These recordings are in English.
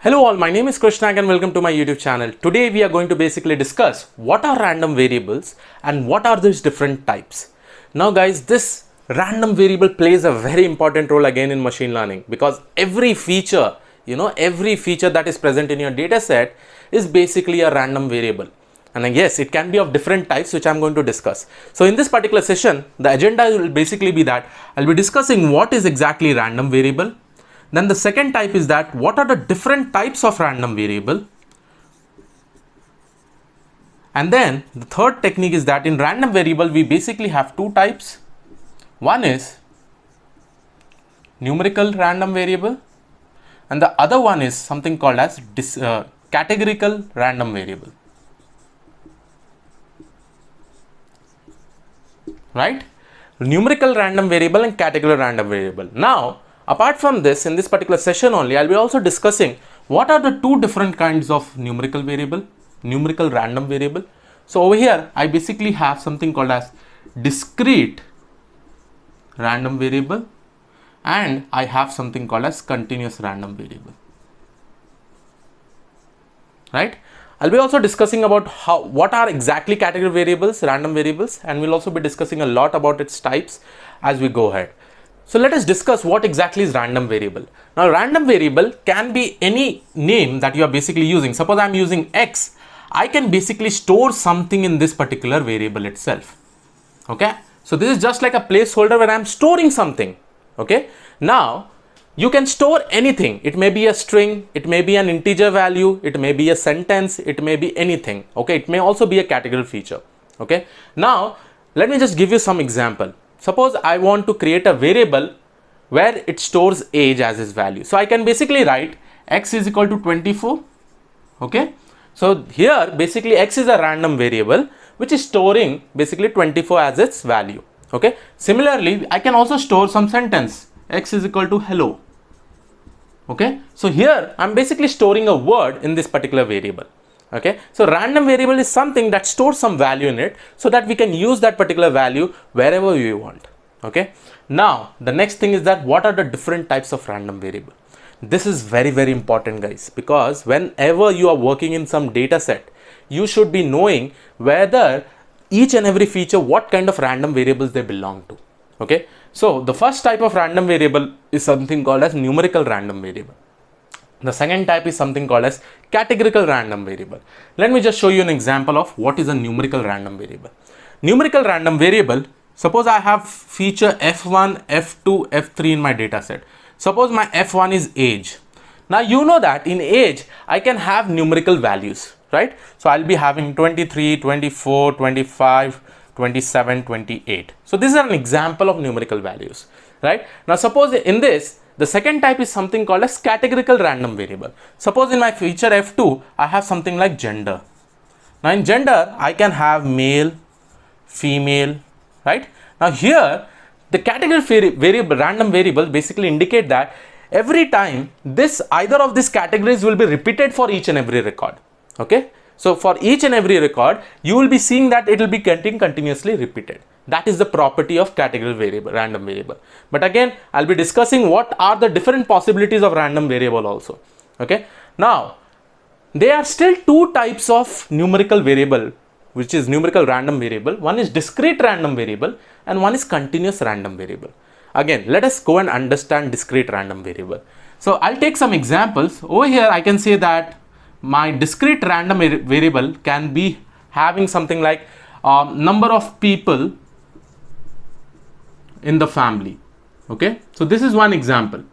Hello all, my name is Krishna and welcome to my YouTube channel. Today we are going to basically discuss what are random variables and what are these different types. Now guys, this random variable plays a very important role again in machine learning because every feature, every feature that is present in your data set is basically a random variable. And yes, it can be of different types which I'm going to discuss. So in this particular session, the agenda will basically be that I'll be discussing what is exactly random variable. Then the second type is that what are the different types of random variable. And then the third technique is that in random variable we basically have two types. One is numerical random variable and the other one is something called as categorical random variable. Right? Numerical random variable and categorical random variable. Now, apart from this, in this particular session only, I'll be also discussing what are the two different kinds of numerical variable, numerical random variable. So over here, I basically have something called as discrete random variable and I have something called as continuous random variable. Right? I'll be also discussing about what are exactly category variables, random variables, and we'll also be discussing a lot about its types as we go ahead. So let us discuss what exactly is random variable. Now random variable can be any name that you are basically using. Suppose I'm using X, I can basically store something in this particular variable itself. Okay. So this is just like a placeholder where I'm storing something. Okay. Now you can store anything. It may be a string, it may be an integer value, it may be a sentence, it may be anything. Okay. It may also be a category feature. Okay. Now let me just give you some example. Suppose I want to create a variable where it stores age as its value. So I can basically write X is equal to 24. Okay. So here basically X is a random variable which is storing basically 24 as its value. Okay. Similarly, I can also store some sentence. X is equal to hello. Okay. So here I'm basically storing a word in this particular variable. Okay, so random variable is something that stores some value in it so that we can use that particular value wherever we want. Okay, now the next thing is that what are the different types of random variable. This is very, very important guys, because whenever you are working in some data set, you should be knowing whether each and every feature, what kind of random variables they belong to. Okay, so the first type of random variable is something called as numerical random variable. The second type is something called as categorical random variable. Let me just show you an example of what is a numerical random variable. Numerical random variable, suppose I have feature F1, F2, F3 in my data set. Suppose my F1 is age. Now you know that in age, I can have numerical values, right? So I'll be having 23, 24, 25, 27, 28. So this is an example of numerical values, right? Now suppose in this, the second type is something called as categorical random variable. Suppose in my feature F2, I have something like gender. Now in gender, I can have male, female, right? Now here, the category variable, random variable basically indicate that every time either of these categories will be repeated for each and every record. Okay. So for each and every record, you will be seeing that it will be getting continuously repeated. That is the property of categorical variable, random variable. But again, I'll be discussing what are the different possibilities of random variable also. Okay. Now, there are still two types of numerical variable, which is numerical random variable. One is discrete random variable and one is continuous random variable. Again, let us go and understand discrete random variable. So I'll take some examples. Over here, I can say that my discrete random variable can be having something like number of people in the family. Okay, so this is one example.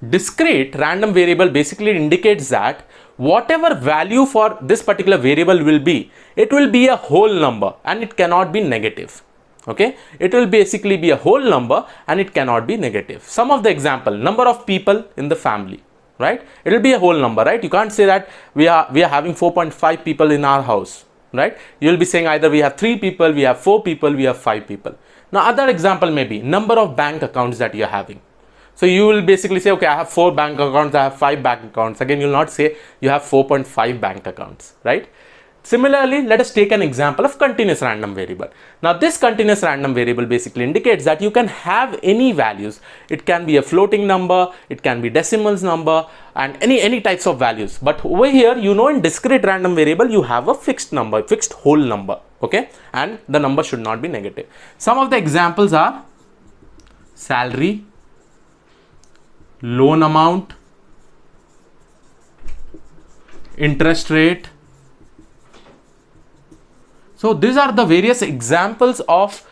Discrete random variable basically indicates that whatever value for this particular variable will be, it will be a whole number and it cannot be negative. Okay, it will basically be a whole number and it cannot be negative. Some of the example, number of people in the family, right? It will be a whole number, right? You can't say that we are having 4.5 people in our house, right? You will be saying either we have 3 people, we have 4 people, we have 5 people. Now other example may be number of bank accounts that you are having. So you will basically say, okay, I have 4 bank accounts, I have 5 bank accounts. Again, you will not say you have 4.5 bank accounts, right? Similarly, let us take an example of continuous random variable. Now this continuous random variable basically indicates that you can have any values. It can be a floating number, it can be decimals number, and any types of values. But over here, you know, in discrete random variable, you have a fixed number, fixed whole number, okay? And the number should not be negative. Some of the examples are salary, loan amount, interest rate. So these are the various examples of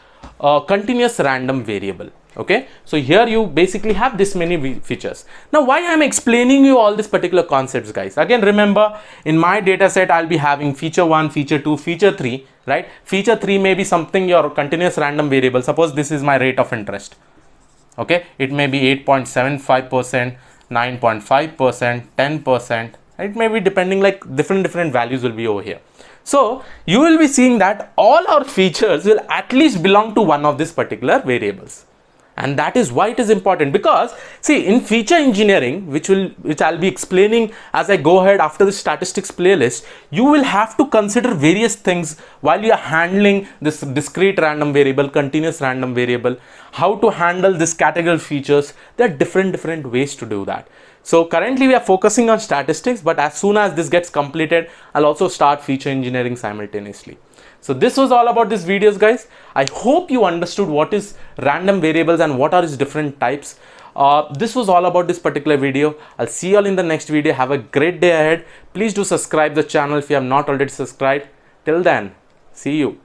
continuous random variable. Okay, so here you basically have this many features. Now why I'm explaining you all these particular concepts, guys? Again, remember, in my data set I'll be having feature 1, feature 2, feature 3, right? Feature 3 may be something your continuous random variable. Suppose this is my rate of interest. Okay, it may be 8.75%, 9.5%, 10%. It may be depending, like different values will be over here. So you will be seeing that all our features will at least belong to one of these particular variables. And that is why it is important, because see, in feature engineering, which I'll be explaining as I go ahead after the statistics playlist, you will have to consider various things while you are handling this discrete random variable, continuous random variable, how to handle this categorical features. There are different ways to do that. So currently we are focusing on statistics, but as soon as this gets completed, I'll also start feature engineering simultaneously. So this was all about this videos, guys. I hope you understood what is random variables and what are its different types. This was all about this particular video. I'll see you all in the next video. Have a great day ahead. Please do subscribe the channel if you have not already subscribed. Till then, see you.